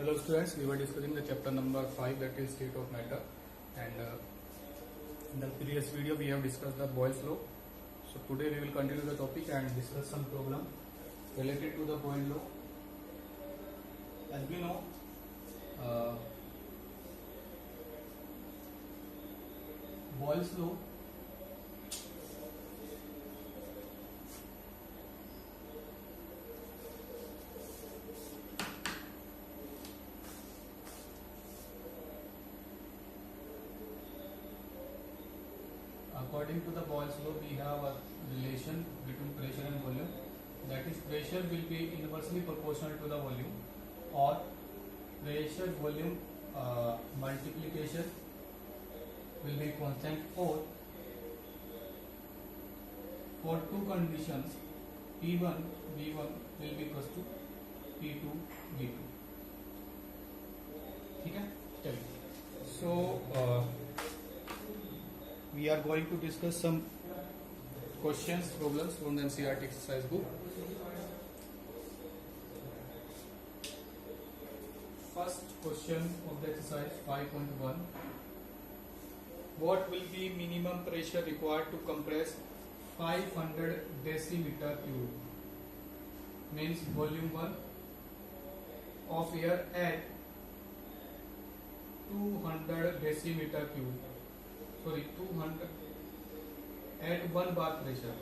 Hello students, we were discussing the chapter number 5, that is state of matter, and in the previous video we have discussed the Boyle's law. So today we will continue the topic and discuss some problem related to the Boyle's law. As we know, Boyle's law according to the Boyle's law, we have a relation between pressure and volume. That is, pressure will be inversely proportional to the volume, or pressure volume multiplication will be constant, or for two conditions P1 V1 will be equals to P2 V2. ठीक है, चलिए. So we are going to discuss some questions, problems from the NCERT exercise book. First question of the exercise 5.1. What will be minimum pressure required to compress 500 decimeter cube? Means volume 1 of air at 200 decimeter cube. 200 at 1 bar pressure.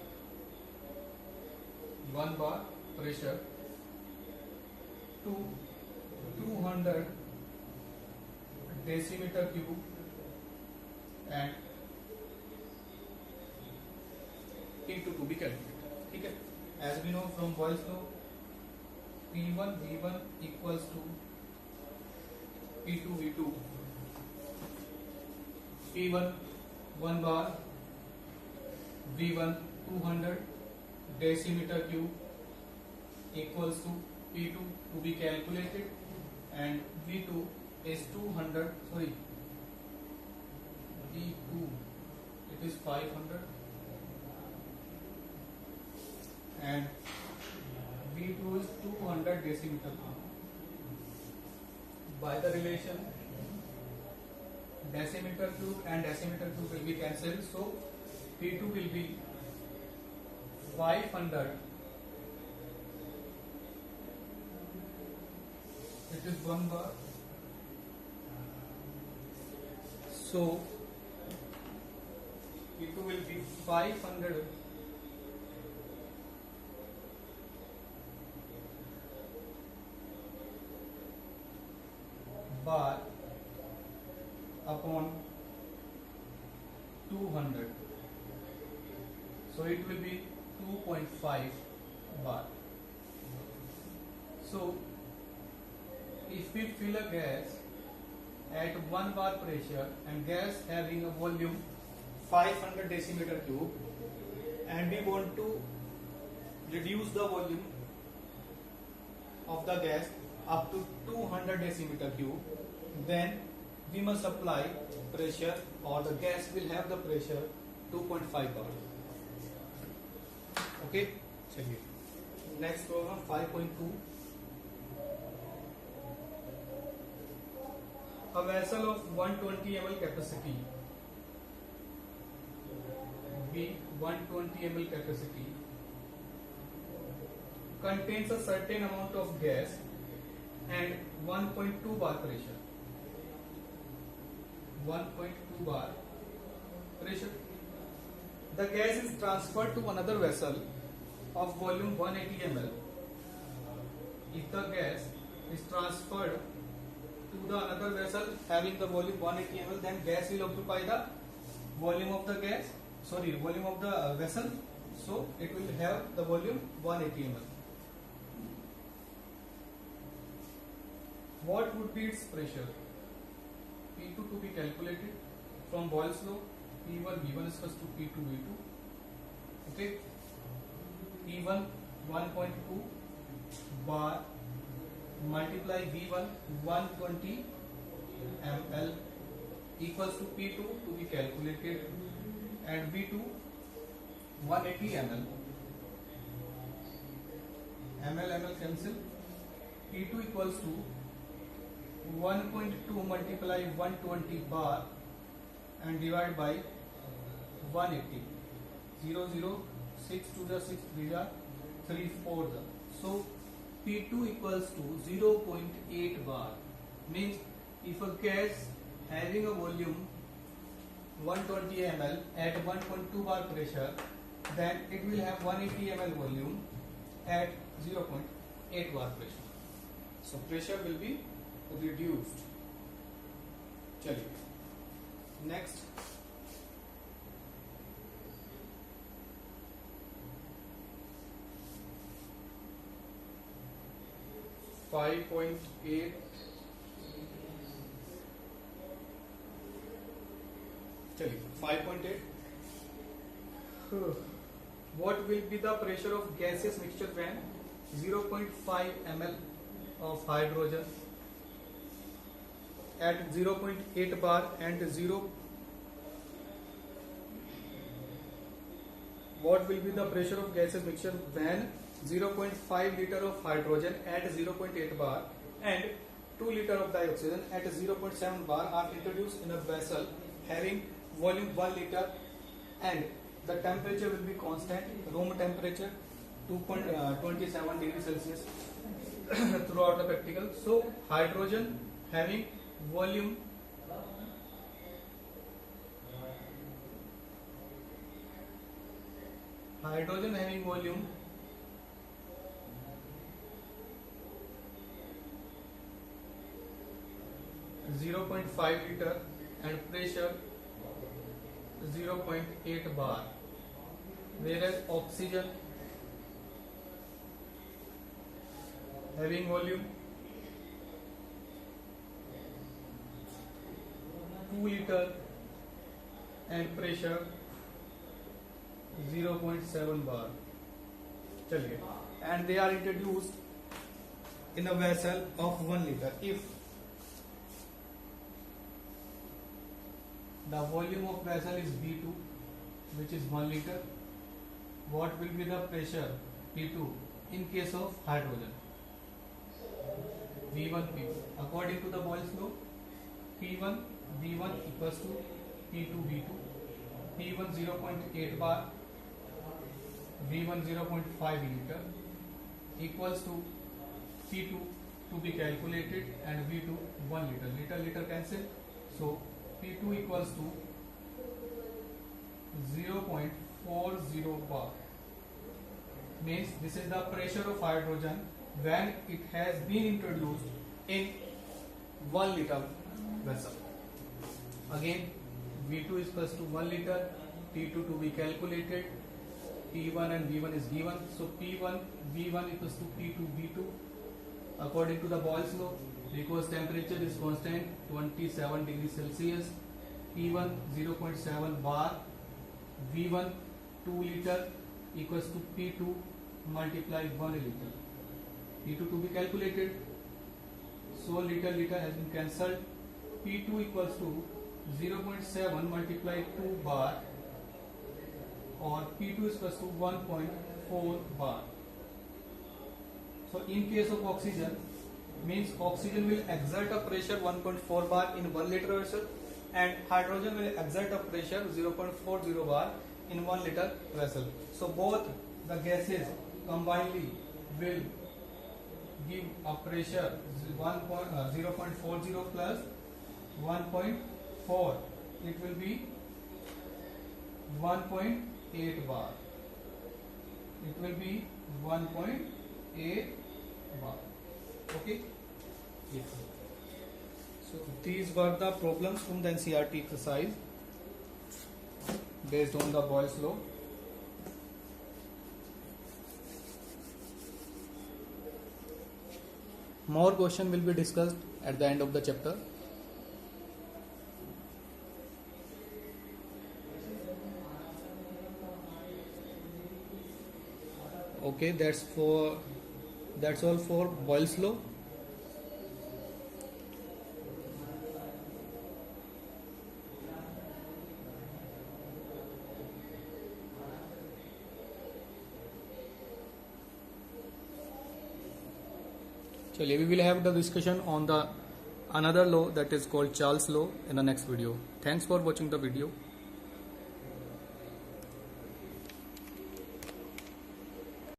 1 bar pressure to 200 decimeter cube and P2 to be calculated. ठीक है. As we know from Boyle's law, P1 V1 equals to P2 V2. P1 1 bar, V1 200 decimeter cube equals to P2 to be calculated, and V2 is 200, V2 it is 500 and V2 is 200 decimeter cube. By the relation, decimeter cube and decimeter cube will be cancelled, so P2 will be 500. It is 1 bar, so P2 will be 500 bar upon 200, so it will be 2.5 bar. So if we fill a gas at 1 bar pressure and gas having a volume 500 decimeter cube, and we want to reduce the volume of the gas up to 200 decimeter cube, then we must apply pressure, or the gas will have the pressure 2.5 bar. Okay, चलिए. Next problem 5.2. A vessel of 120 ml capacity, B 120 ml capacity, contains a certain amount of gas and 1.2 bar pressure. 1.2 bar pressure. The gas is transferred to another vessel of volume 180 ml. If the gas is transferred to the another vessel having the volume 180 ml, then gas will occupy the volume of the volume of the vessel, so it will have the volume 180 ml. What would be its pressure? P2 to be calculated from Boyle's law. P1 V1 is equals to P2 V2. Okay. P1 1.2 bar multiply V1 120 ml equals to P2 to be calculated, and V2 180 ml. ml cancel. P2 equals to 1.2 multiply 120 bar and divide by 180. 0 0 6 2 the 6 3 the 3 4 the. So P2 equals to 0.8 bar. Means if a gas having a volume 120 ml at 1.2 bar pressure, then it will have 180 ml volume at 0.8 bar pressure. So pressure will be reduced. चलिए next. Five point eight. चलिए 5.8. What will be the pressure of gaseous mixture when 0.5 ml of hydrogen at 0.8 bar and 0. What will be the pressure of gaseous mixture when 0.5 liter of hydrogen at 0.8 bar and 2 liter of dioxygen at 0.7 bar are introduced in a vessel having volume 1 liter and the temperature will be constant, room temperature 2.27 degrees Celsius throughout the practical. So hydrogen having volume 0.5 liter and pressure 0.8 bar, whereas oxygen having volume 2 liter and pressure 0.7 bar. चलिए, and they are introduced in a vessel of 1 liter. If the volume of vessel is B2, which is 1 liter, what will be the pressure P2 in case of hydrogen? V1 P2. According to the Boyle's law, P1 V1 equals to P2 V2. P1 0.8 bar, V1 0.5 liter equals to P2 to be calculated and V2 1 liter. Liter cancel. So P2 equals to 0.40 bar. Means this is the pressure of hydrogen when it has been introduced in 1 liter vessel. Again, V2 is equals to 1 liter, P2 to be calculated, P1 and V1 is given. So P1 V1 equals to P2 V2 according to the Boyle's law, because temperature is constant 27 degrees Celsius. P1 0.7 bar, V1 2 liter equals to P2 multiply 1 liter. P2 to be calculated. So liter has been cancelled. P2 equals to 0.7 multiply 2 bar, or P2 is equals to 1.4 bar. So in case of oxygen, means oxygen will exert a pressure 1.4 bar in 1 liter vessel and hydrogen will exert a pressure 0.40 bar in 1 liter vessel. So both the gases combinedly will give a pressure 0.40 plus 1.4. It will be 1.8 bar. It will be 1.8 bar. Okay. Yes. So these were the problems from the NCERT exercise based on the Boyle's law. More question will be discussed at the end of the chapter. Okay, that's all for Boyle's law. Chaliye, we will have the discussion on the another law that is called Charles law in the next video. Thanks for watching the video.